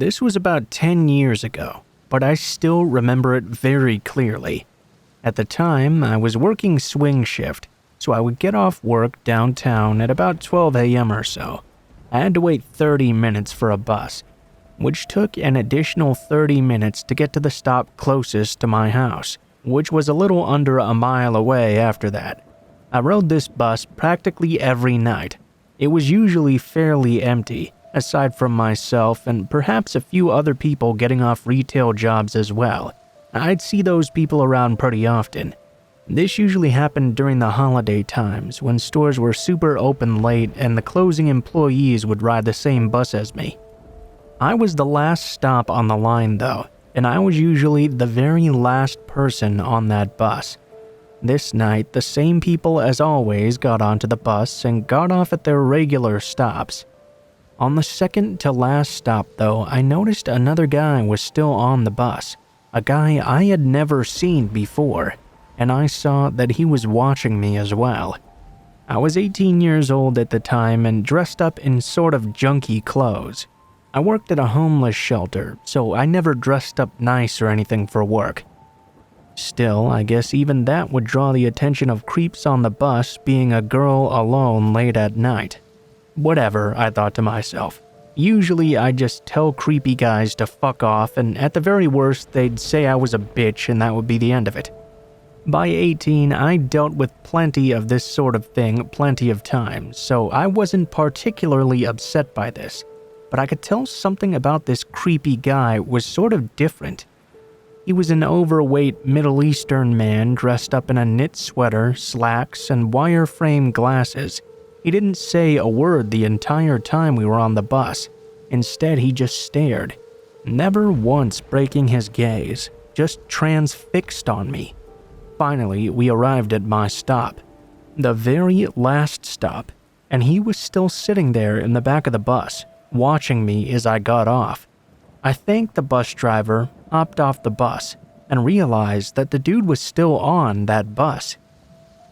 This was about 10 years ago, but I still remember it very clearly. At the time, I was working swing shift, so I would get off work downtown at about 12 a.m. or so. I had to wait 30 minutes for a bus, which took an additional 30 minutes to get to the stop closest to my house, which was a little under a mile away after that. I rode this bus practically every night. It was usually fairly empty, aside from myself and perhaps a few other people getting off retail jobs as well. I'd see those people around pretty often. This usually happened during the holiday times when stores were super open late and the closing employees would ride the same bus as me. I was the last stop on the line though, and I was usually the very last person on that bus. This night, the same people as always got onto the bus and got off at their regular stops. On the second to last stop though, I noticed another guy was still on the bus, a guy I had never seen before, and I saw that he was watching me as well. I was 18 years old at the time and dressed up in sort of junky clothes. I worked at a homeless shelter, so I never dressed up nice or anything for work. Still, I guess even that would draw the attention of creeps on the bus being a girl alone late at night. Whatever, I thought to myself. Usually I just tell creepy guys to fuck off, and at the very worst they'd say I was a bitch and that would be the end of it. By 18, I dealt with plenty of this sort of thing plenty of times, so I wasn't particularly upset by this. But I could tell something about this creepy guy was sort of different. He was an overweight Middle Eastern man dressed up in a knit sweater, slacks, and wire-frame glasses. He didn't say a word the entire time we were on the bus. Instead, he just stared, never once breaking his gaze, just transfixed on me. Finally, we arrived at my stop, the very last stop, and he was still sitting there in the back of the bus, watching me as I got off. I thanked the bus driver, hopped off the bus, and realized that the dude was still on that bus.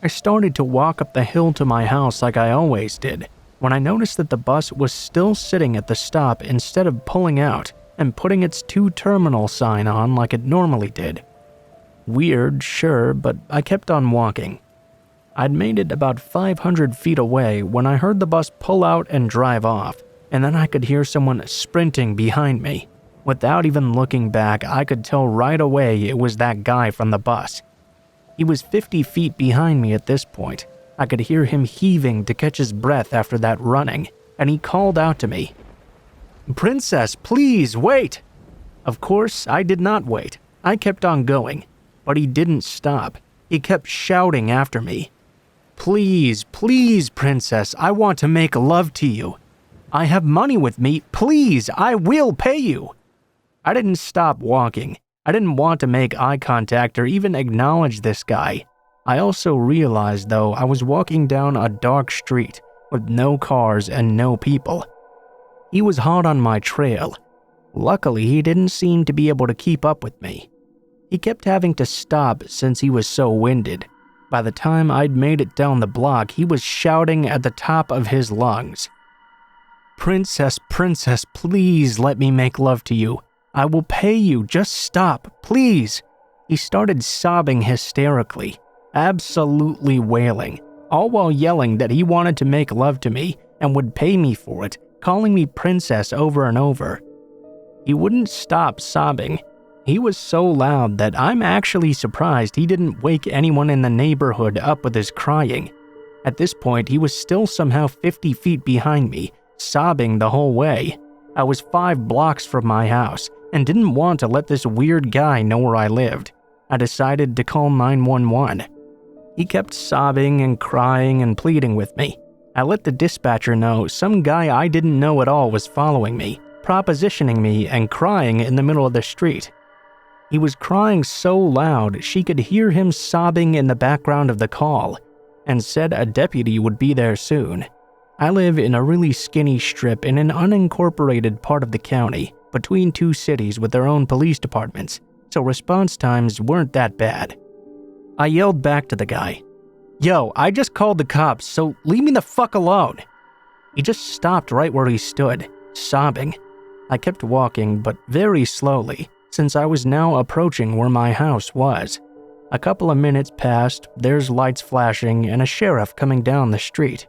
I started to walk up the hill to my house like I always did, when I noticed that the bus was still sitting at the stop instead of pulling out and putting its to-terminal sign on like it normally did. Weird, sure, but I kept on walking. I'd made it about 500 feet away when I heard the bus pull out and drive off, and then I could hear someone sprinting behind me. Without even looking back, I could tell right away it was that guy from the bus. He was 50 feet behind me at this point. I could hear him heaving to catch his breath after that running, and he called out to me, "Princess, please, wait!" Of course, I did not wait. I kept on going, but he didn't stop. He kept shouting after me, "Please, please, princess, I want to make love to you. I have money with me. Please, I will pay you." I didn't stop walking. I didn't want to make eye contact or even acknowledge this guy. I also realized, though, I was walking down a dark street with no cars and no people. He was hot on my trail. Luckily, he didn't seem to be able to keep up with me. He kept having to stop since he was so winded. By the time I'd made it down the block, he was shouting at the top of his lungs, "Princess, princess, please let me make love to you. I will pay you, just stop, please." He started sobbing hysterically, absolutely wailing, all while yelling that he wanted to make love to me and would pay me for it, calling me princess over and over. He wouldn't stop sobbing. He was so loud that I'm actually surprised he didn't wake anyone in the neighborhood up with his crying. At this point, he was still somehow 50 feet behind me, sobbing the whole way. I was 5 blocks from my house and didn't want to let this weird guy know where I lived. I decided to call 911. He kept sobbing and crying and pleading with me. I let the dispatcher know some guy I didn't know at all was following me, propositioning me and crying in the middle of the street. He was crying so loud she could hear him sobbing in the background of the call, and said a deputy would be there soon. I live in a really skinny strip in an unincorporated part of the county, between 2 cities with their own police departments, so response times weren't that bad. I yelled back to the guy, "Yo, I just called the cops, so leave me the fuck alone." He just stopped right where he stood, sobbing. I kept walking, but very slowly, since I was now approaching where my house was. A couple of minutes passed, there's lights flashing and a sheriff coming down the street.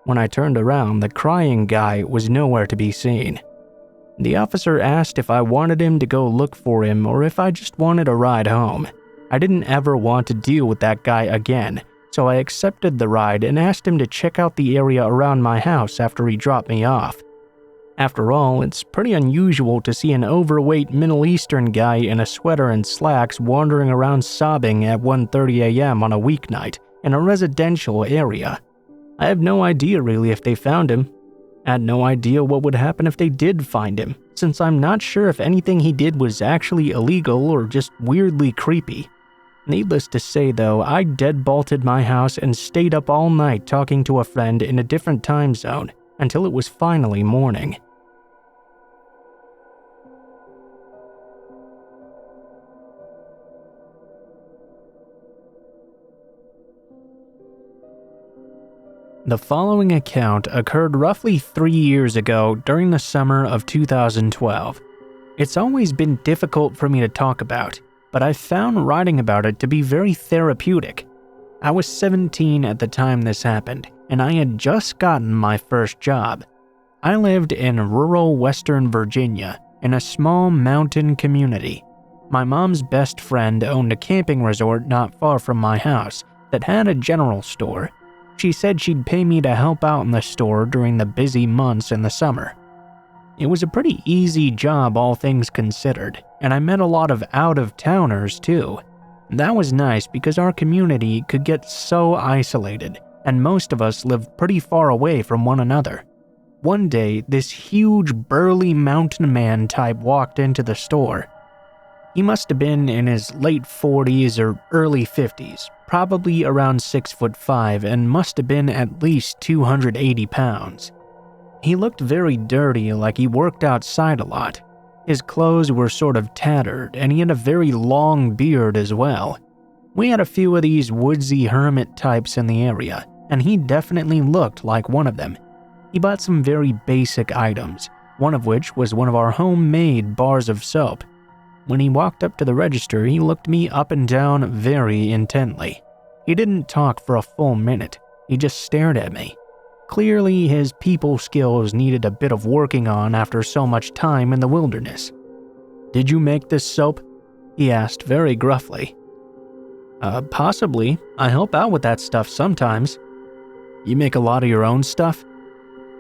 When I turned around, the crying guy was nowhere to be seen. The officer asked if I wanted him to go look for him or if I just wanted a ride home. I didn't ever want to deal with that guy again, so I accepted the ride and asked him to check out the area around my house after he dropped me off. After all, it's pretty unusual to see an overweight Middle Eastern guy in a sweater and slacks wandering around sobbing at 1:30 a.m. on a weeknight in a residential area. I have no idea really if they found him. I had no idea what would happen if they did find him, since I'm not sure if anything he did was actually illegal or just weirdly creepy. Needless to say though, I deadbolted my house and stayed up all night talking to a friend in a different time zone until it was finally morning. The following account occurred roughly 3 years ago during the summer of 2012. It's always been difficult for me to talk about, but I found writing about it to be very therapeutic. I was 17 at the time this happened, and I had just gotten my first job. I lived in rural Western Virginia, in a small mountain community. My mom's best friend owned a camping resort not far from my house that had a general store. She said she'd pay me to help out in the store during the busy months in the summer. It was a pretty easy job, all things considered, and I met a lot of out-of-towners too. That was nice because our community could get so isolated, and most of us lived pretty far away from one another. One day, this huge Burly Mountain Man type walked into the store. He must have been in his late 40s or early 50s, probably around 6'5", and must have been at least 280 pounds. He looked very dirty, like he worked outside a lot. His clothes were sort of tattered, and he had a very long beard as well. We had a few of these woodsy hermit types in the area, and he definitely looked like one of them. He bought some very basic items, one of which was one of our homemade bars of soap. When he walked up to the register, he looked me up and down very intently. He didn't talk for a full minute. He just stared at me. Clearly, his people skills needed a bit of working on after so much time in the wilderness. "Did you make this soap?" he asked very gruffly. Possibly. I help out with that stuff sometimes." "You make a lot of your own stuff?"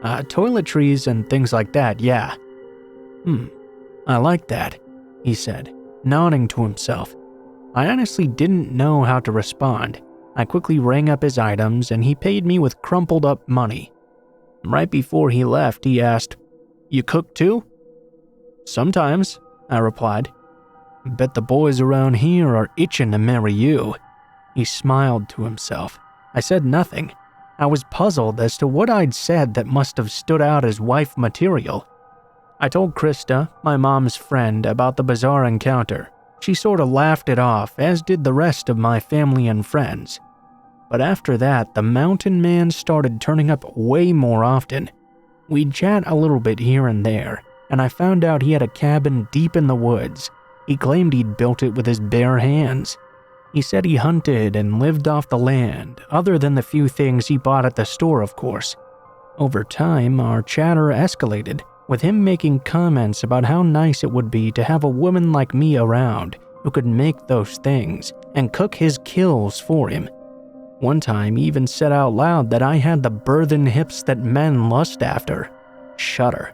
Toiletries and things like that, yeah." I like that," he said, nodding to himself. I honestly didn't know how to respond. I quickly rang up his items and he paid me with crumpled up money. Right before he left, he asked, "You cook too?" "Sometimes," I replied. "Bet the boys around here are itching to marry you." He smiled to himself. I said nothing. I was puzzled as to what I'd said that must have stood out as wife material. I told Krista, my mom's friend, about the bizarre encounter. She sort of laughed it off, as did the rest of my family and friends. But after that, the mountain man started turning up way more often. We'd chat a little bit here and there, and I found out he had a cabin deep in the woods. He claimed he'd built it with his bare hands. He said he hunted and lived off the land, other than the few things he bought at the store, of course. Over time, our chatter escalated, with him making comments about how nice it would be to have a woman like me around who could make those things and cook his kills for him. One time, he even said out loud that I had the burthen hips that men lust after. Shudder.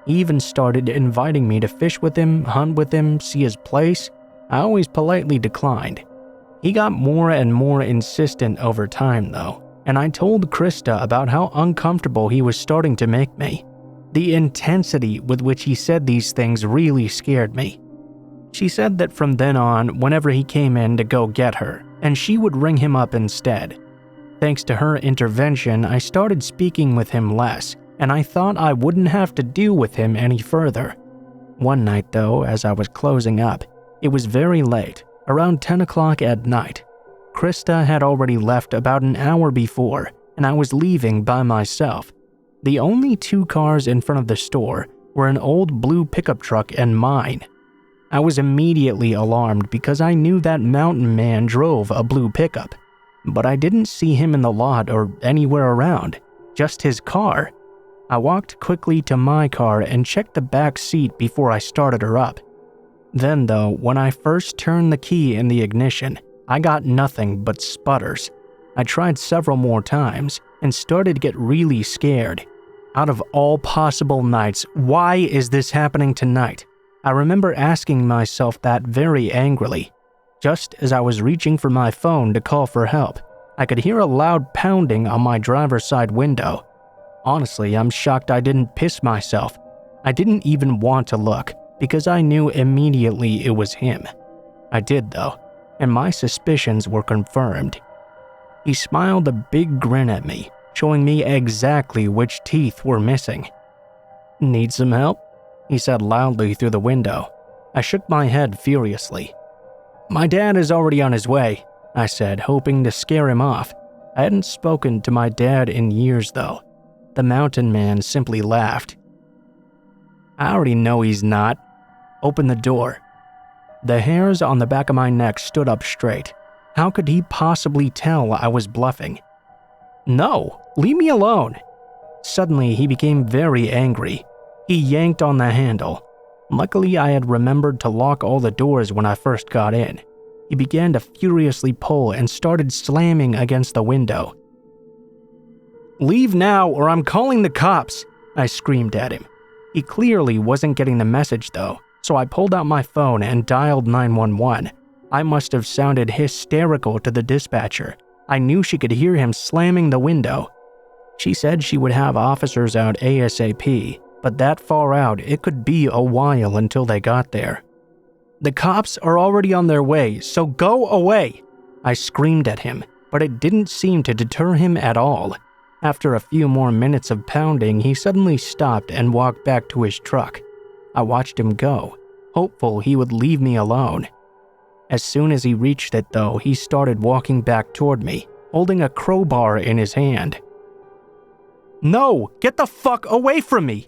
He even started inviting me to fish with him, hunt with him, see his place. I always politely declined. He got more and more insistent over time, though, and I told Krista about how uncomfortable he was starting to make me. The intensity with which he said these things really scared me. She said that from then on, whenever he came in to go get her, and she would ring him up instead. Thanks to her intervention, I started speaking with him less, and I thought I wouldn't have to deal with him any further. One night, though, as I was closing up, it was very late, around 10 o'clock at night. Krista had already left about an hour before, and I was leaving by myself. The only two cars in front of the store were an old blue pickup truck and mine. I was immediately alarmed because I knew that mountain man drove a blue pickup, but I didn't see him in the lot or anywhere around, just his car. I walked quickly to my car and checked the back seat before I started her up. Then though, when I first turned the key in the ignition, I got nothing but sputters. I tried several more times and started to get really scared. Out of all possible nights, why is this happening tonight? I remember asking myself that very angrily. Just as I was reaching for my phone to call for help, I could hear a loud pounding on my driver's side window. Honestly, I'm shocked I didn't piss myself. I didn't even want to look because I knew immediately it was him. I did though, and my suspicions were confirmed. He smiled a big grin at me, showing me exactly which teeth were missing. "Need some help?" he said loudly through the window. I shook my head furiously. "My dad is already on his way," I said, hoping to scare him off. I hadn't spoken to my dad in years though. The mountain man simply laughed. "I already know he's not. Open the door." The hairs on the back of my neck stood up straight. How could he possibly tell I was bluffing? "No, leave me alone." Suddenly, he became very angry. He yanked on the handle. Luckily, I had remembered to lock all the doors when I first got in. He began to furiously pull and started slamming against the window. "Leave now or I'm calling the cops," I screamed at him. He clearly wasn't getting the message though, so I pulled out my phone and dialed 911. I must have sounded hysterical to the dispatcher. I knew she could hear him slamming the window. She said she would have officers out ASAP, but that far out, it could be a while until they got there. "The cops are already on their way, so go away!" I screamed at him, but it didn't seem to deter him at all. After a few more minutes of pounding, he suddenly stopped and walked back to his truck. I watched him go, hopeful he would leave me alone. As soon as he reached it though, he started walking back toward me, holding a crowbar in his hand. "No, get the fuck away from me!"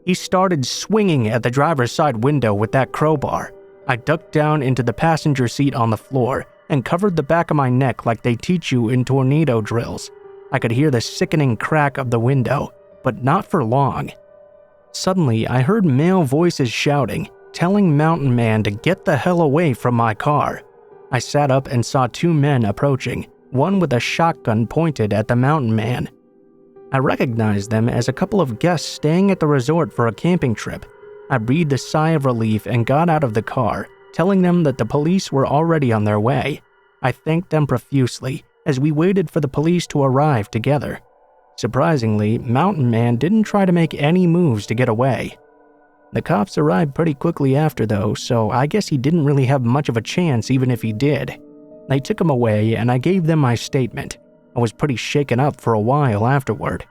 He started swinging at the driver's side window with that crowbar. I ducked down into the passenger seat on the floor and covered the back of my neck like they teach you in tornado drills. I could hear the sickening crack of the window, but not for long. Suddenly, I heard male voices shouting, telling Mountain Man to get the hell away from my car. I sat up and saw two men approaching, one with a shotgun pointed at the Mountain Man. I recognized them as a couple of guests staying at the resort for a camping trip. I breathed a sigh of relief and got out of the car, telling them that the police were already on their way. I thanked them profusely as we waited for the police to arrive together. Surprisingly, Mountain Man didn't try to make any moves to get away. The cops arrived pretty quickly after though, so I guess he didn't really have much of a chance even if he did. They took him away and I gave them my statement. I was pretty shaken up for a while afterward.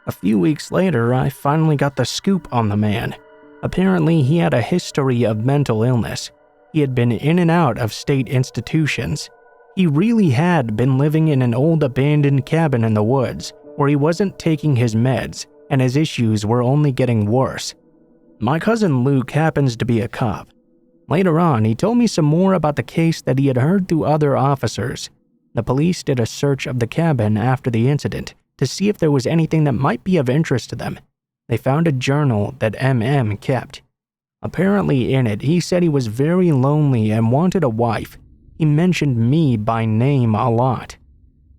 A few weeks later, I finally got the scoop on the man. Apparently, he had a history of mental illness. He had been in and out of state institutions. He really had been living in an old abandoned cabin in the woods, where he wasn't taking his meds, and his issues were only getting worse. My cousin Luke happens to be a cop. Later on, he told me some more about the case that he had heard through other officers. The police did a search of the cabin after the incident to see if there was anything that might be of interest to them. They found a journal that MM kept. Apparently in it, he said he was very lonely and wanted a wife. He mentioned me by name a lot.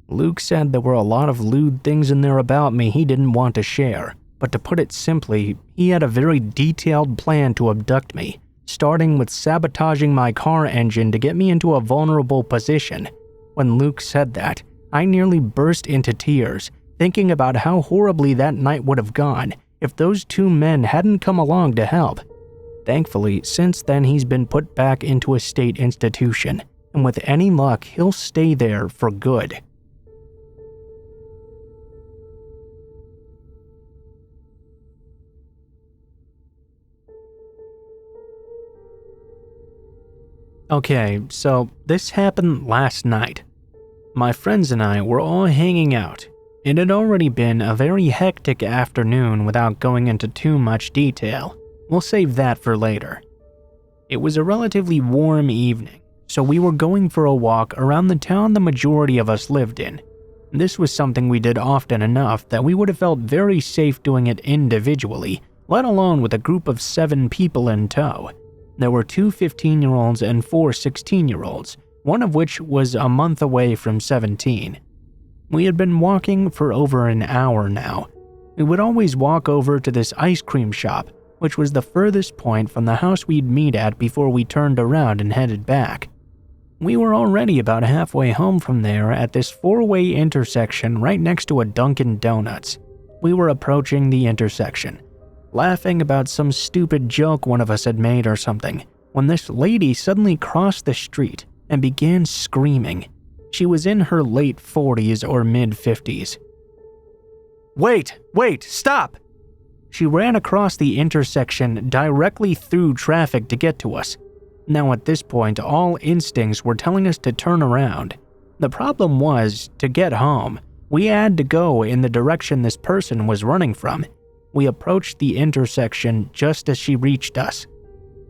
Luke said there were a lot of lewd things in there about me he didn't want to share, but to put it simply, he had a very detailed plan to abduct me, starting with sabotaging my car engine to get me into a vulnerable position. When Luke said that, I nearly burst into tears, thinking about how horribly that night would have gone if those two men hadn't come along to help. Thankfully, since then he's been put back into a state institution, and with any luck, he'll stay there for good. Okay, so this happened last night. My friends and I were all hanging out. It had already been a very hectic afternoon without going into too much detail. We'll save that for later. It was a relatively warm evening, so we were going for a walk around the town the majority of us lived in. This was something we did often enough that we would have felt very safe doing it individually, let alone with a group of 7 people in tow. There were 2 15-year-olds and 4 16-year-olds, one of which was a month away from 17. We had been walking for over an hour now. We would always walk over to this ice cream shop, which was the furthest point from the house we'd meet at before we turned around and headed back. We were already about halfway home from there at this 4-way intersection right next to a Dunkin' Donuts. We were approaching the intersection, laughing about some stupid joke one of us had made or something, when this lady suddenly crossed the street and began screaming. She was in her late 40s or mid-50s. Wait, stop! She ran across the intersection directly through traffic to get to us. Now at this point, all instincts were telling us to turn around. The problem was, to get home, we had to go in the direction this person was running from. We approached the intersection just as she reached us.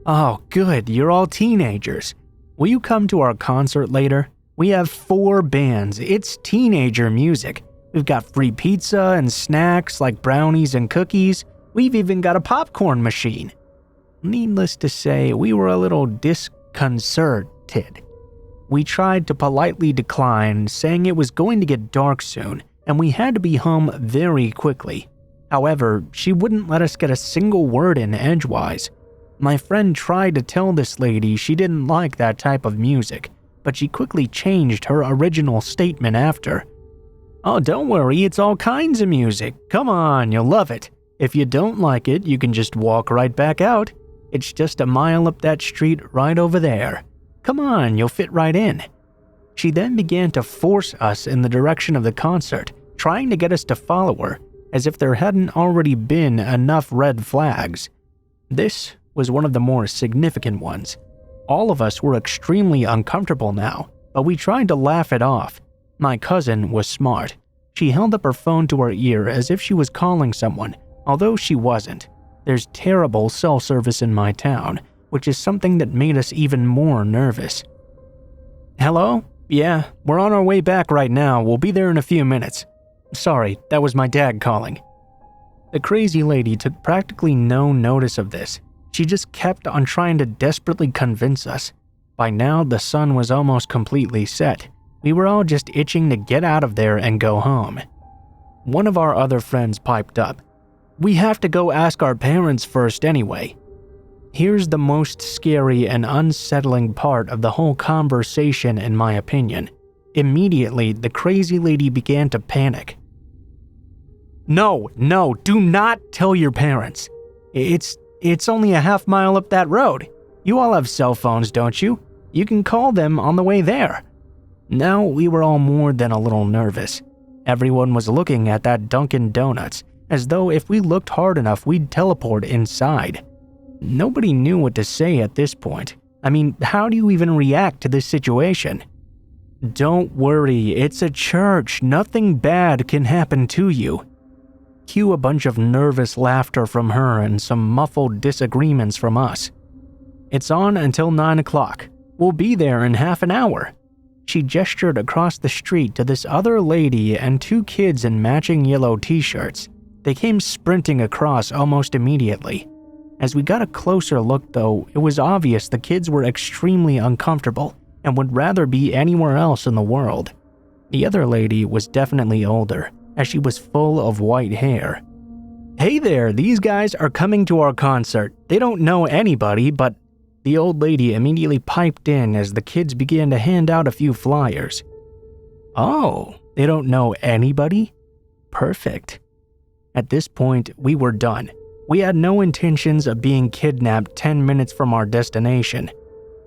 Oh, good, you're all teenagers. Will you come to our concert later? We have 4 bands. It's teenager music. We've got free pizza and snacks like brownies and cookies. We've even got a popcorn machine. Needless to say, we were a little disconcerted. We tried to politely decline, saying it was going to get dark soon, and we had to be home very quickly. However, she wouldn't let us get a single word in edgewise. My friend tried to tell this lady she didn't like that type of music, but she quickly changed her original statement after. Oh, don't worry, it's all kinds of music. Come on, you'll love it. If you don't like it, you can just walk right back out. It's just a mile up that street right over there. Come on, you'll fit right in. She then began to force us in the direction of the concert, trying to get us to follow her, as if there hadn't already been enough red flags. This was one of the more significant ones. All of us were extremely uncomfortable now, but we tried to laugh it off. My cousin was smart. She held up her phone to her ear as if she was calling someone, although she wasn't. There's terrible cell service in my town, which is something that made us even more nervous. Hello? Yeah, we're on our way back right now. We'll be there in a few minutes. Sorry, that was my dad calling. The crazy lady took practically no notice of this. She just kept on trying to desperately convince us. By now, the sun was almost completely set. We were all just itching to get out of there and go home. One of our other friends piped up. We have to go ask our parents first anyway. Here's the most scary and unsettling part of the whole conversation in my opinion. Immediately, the crazy lady began to panic. No, do not tell your parents. It's only a half mile up that road. You all have cell phones, don't you? You can call them on the way there. Now we were all more than a little nervous. Everyone was looking at that Dunkin' Donuts, as though if we looked hard enough we'd teleport inside. Nobody knew what to say at this point. I mean, how do you even react to this situation? Don't worry, it's a church. Nothing bad can happen to you. Cue a bunch of nervous laughter from her and some muffled disagreements from us. It's on until 9 o'clock. We'll be there in half an hour. She gestured across the street to this other lady and 2 kids in matching yellow t-shirts. They came sprinting across almost immediately. As we got a closer look though, it was obvious the kids were extremely uncomfortable and would rather be anywhere else in the world. The other lady was definitely older, as she was full of white hair. Hey there, these guys are coming to our concert. They don't know anybody, but... The old lady immediately piped in as the kids began to hand out a few flyers. Oh, they don't know anybody? Perfect. At this point, we were done. We had no intentions of being kidnapped 10 minutes from our destination.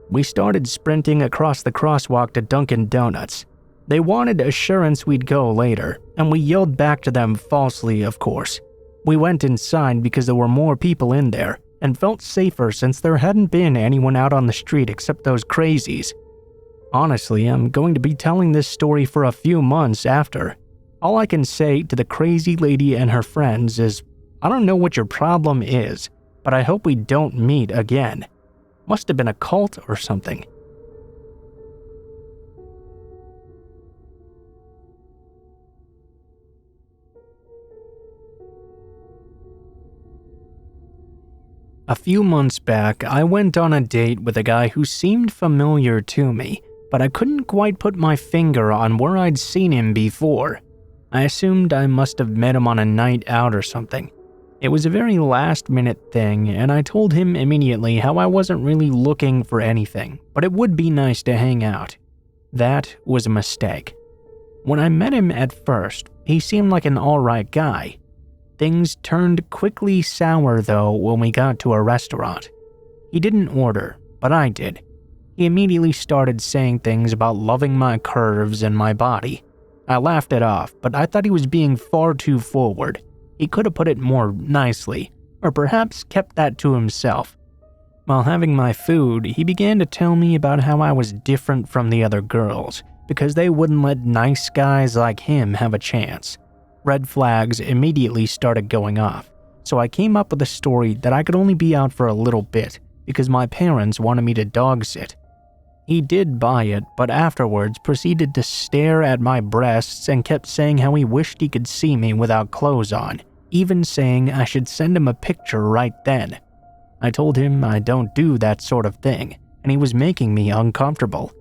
We started sprinting across the crosswalk to Dunkin' Donuts. They wanted assurance we'd go later, and we yelled back to them falsely, of course. We went inside because there were more people in there, and felt safer since there hadn't been anyone out on the street except those crazies. Honestly, I'm going to be telling this story for a few months after. All I can say to the crazy lady and her friends is, I don't know what your problem is, but I hope we don't meet again. Must have been a cult or something. A few months back, I went on a date with a guy who seemed familiar to me, but I couldn't quite put my finger on where I'd seen him before. I assumed I must have met him on a night out or something. It was a very last-minute thing, and I told him immediately how I wasn't really looking for anything, but it would be nice to hang out. That was a mistake. When I met him at first, he seemed like an alright guy. Things turned quickly sour though when we got to a restaurant. He didn't order, but I did. He immediately started saying things about loving my curves and my body. I laughed it off, but I thought he was being far too forward. He could have put it more nicely, or perhaps kept that to himself. While having my food, he began to tell me about how I was different from the other girls, because they wouldn't let nice guys like him have a chance. Red flags immediately started going off, so I came up with a story that I could only be out for a little bit because my parents wanted me to dog sit. He did buy it, but afterwards proceeded to stare at my breasts and kept saying how he wished he could see me without clothes on, even saying I should send him a picture right then. I told him I don't do that sort of thing, and he was making me uncomfortable.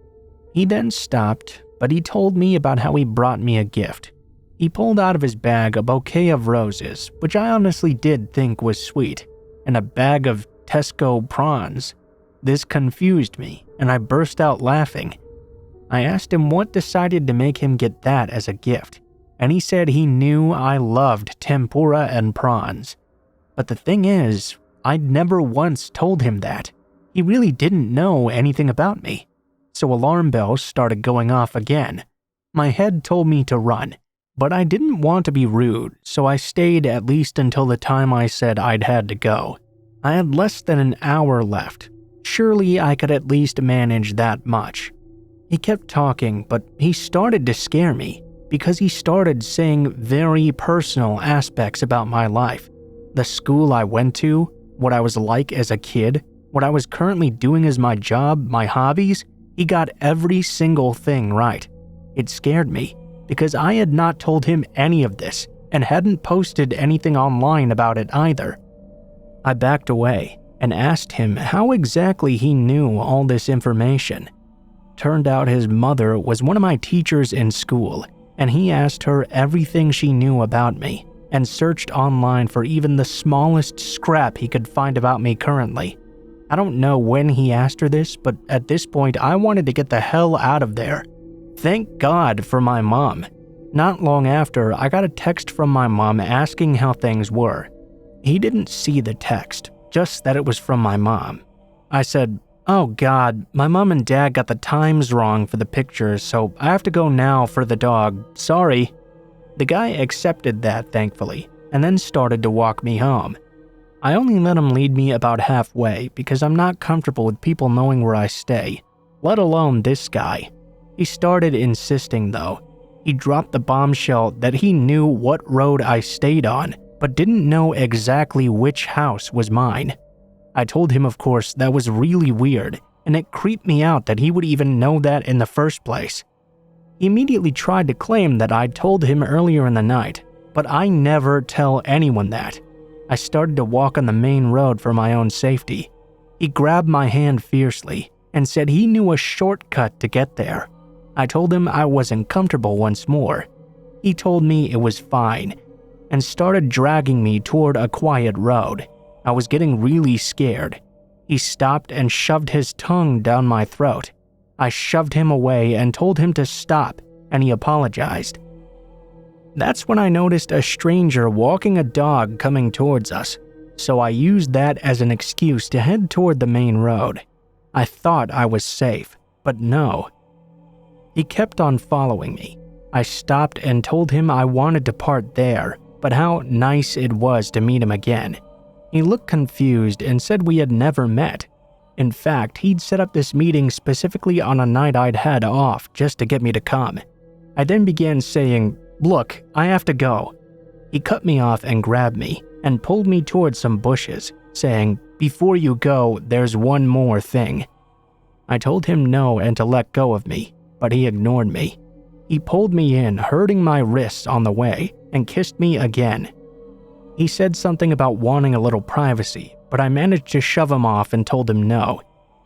He then stopped, but he told me about how he brought me a gift. He pulled out of his bag a bouquet of roses, which I honestly did think was sweet, and a bag of Tesco prawns. This confused me, and I burst out laughing. I asked him what decided to make him get that as a gift, and he said he knew I loved tempura and prawns. But the thing is, I'd never once told him that. He really didn't know anything about me. So alarm bells started going off again. My head told me to run, but I didn't want to be rude, so I stayed at least until the time I said I'd had to go. I had less than an hour left. Surely I could at least manage that much. He kept talking, but he started to scare me because he started saying very personal aspects about my life. The school I went to, what I was like as a kid, what I was currently doing as my job, my hobbies. He got every single thing right. It scared me because I had not told him any of this and hadn't posted anything online about it either. I backed away and asked him how exactly he knew all this information. Turned out his mother was one of my teachers in school, and he asked her everything she knew about me and searched online for even the smallest scrap he could find about me currently. I don't know when he asked her this, but at this point I wanted to get the hell out of there. Thank God for my mom. Not long after, I got a text from my mom asking how things were. He didn't see the text, just that it was from my mom. I said, "Oh God, my mom and dad got the times wrong for the pictures, so I have to go now for the dog. Sorry." The guy accepted that, thankfully, and then started to walk me home. I only let him lead me about halfway because I'm not comfortable with people knowing where I stay, let alone this guy. He started insisting though. He dropped the bombshell that he knew what road I stayed on, but didn't know exactly which house was mine. I told him, of course, that was really weird, and it creeped me out that he would even know that in the first place. He immediately tried to claim that I'd told him earlier in the night, but I never tell anyone that. I started to walk on the main road for my own safety. He grabbed my hand fiercely and said he knew a shortcut to get there. I told him I wasn't comfortable once more. He told me it was fine and started dragging me toward a quiet road. I was getting really scared. He stopped and shoved his tongue down my throat. I shoved him away and told him to stop, and he apologized. That's when I noticed a stranger walking a dog coming towards us, so I used that as an excuse to head toward the main road. I thought I was safe, but no. He kept on following me. I stopped and told him I wanted to part there, but how nice it was to meet him again. He looked confused and said we had never met. In fact, he'd set up this meeting specifically on a night I'd had off just to get me to come. I then began saying, "Look, I have to go." He cut me off and grabbed me and pulled me towards some bushes, saying, "Before you go, there's one more thing." I told him no and to let go of me, but he ignored me. He pulled me in, hurting my wrists on the way, and kissed me again. He said something about wanting a little privacy, but I managed to shove him off and told him no.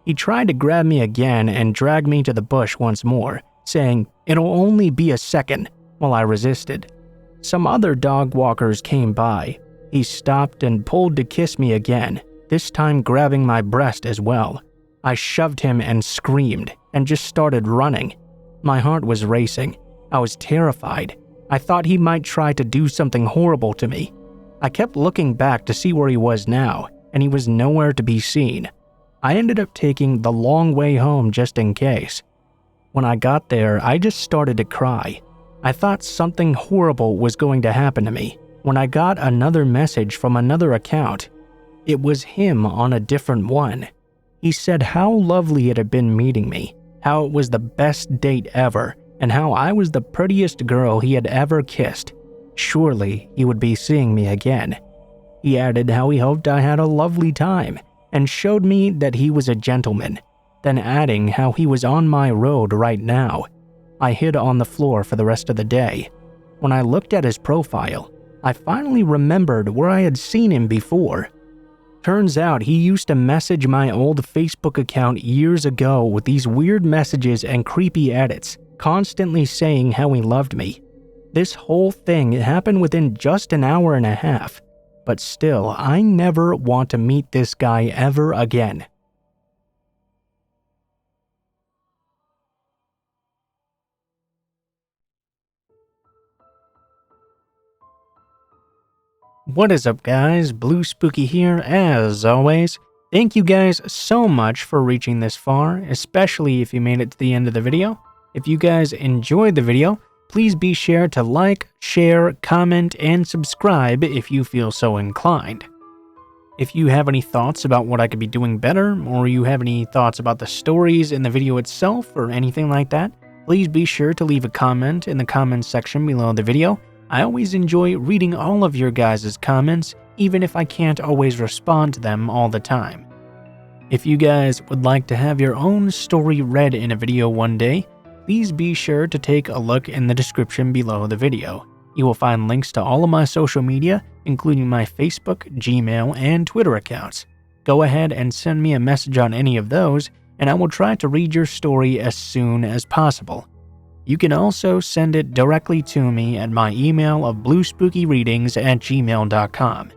He tried to grab me again and drag me to the bush once more, saying, "It'll only be a second," while I resisted. Some other dog walkers came by. He stopped and pulled to kiss me again, this time grabbing my breast as well. I shoved him and screamed, and just started running. My heart was racing. I was terrified. I thought he might try to do something horrible to me. I kept looking back to see where he was now, and he was nowhere to be seen. I ended up taking the long way home just in case. When I got there, I just started to cry. I thought something horrible was going to happen to me when I got another message from another account. It was him on a different one. He said how lovely it had been meeting me, how it was the best date ever, and how I was the prettiest girl he had ever kissed. Surely he would be seeing me again. He added how he hoped I had a lovely time, and showed me that he was a gentleman, then adding how he was on my road right now. I hid on the floor for the rest of the day. When I looked at his profile, I finally remembered where I had seen him before. Turns out he used to message my old Facebook account years ago with these weird messages and creepy edits, constantly saying how he loved me. This whole thing happened within just an hour and a half, but still, I never want to meet this guy ever again. What is up, guys? Blue Spooky here, as always. Thank you guys so much for reaching this far, especially if you made it to the end of the video. If you guys enjoyed the video, please be sure to like, share, comment, and subscribe if you feel so inclined. If you have any thoughts about what I could be doing better, or you have any thoughts about the stories in the video itself, or anything like that, please be sure to leave a comment in the comments section below the video. I always enjoy reading all of your guys' comments, even if I can't always respond to them all the time. If you guys would like to have your own story read in a video one day, please be sure to take a look in the description below the video. You will find links to all of my social media, including my Facebook, Gmail, and Twitter accounts. Go ahead and send me a message on any of those, and I will try to read your story as soon as possible. You can also send it directly to me at my email of bluespookyreadings@gmail.com.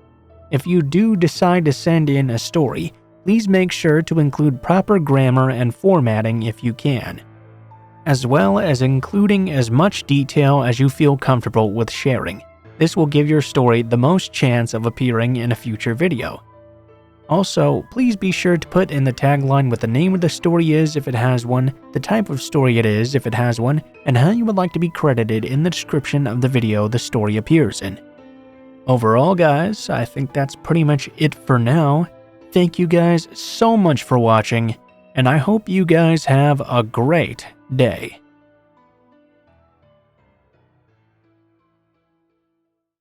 If you do decide to send in a story, please make sure to include proper grammar and formatting if you can, as well as including as much detail as you feel comfortable with sharing. This will give your story the most chance of appearing in a future video. Also, please be sure to put in the tagline what the name of the story is if it has one, the type of story it is if it has one, and how you would like to be credited in the description of the video the story appears in. Overall, guys, I think that's pretty much it for now. Thank you guys so much for watching, and I hope you guys have a great day.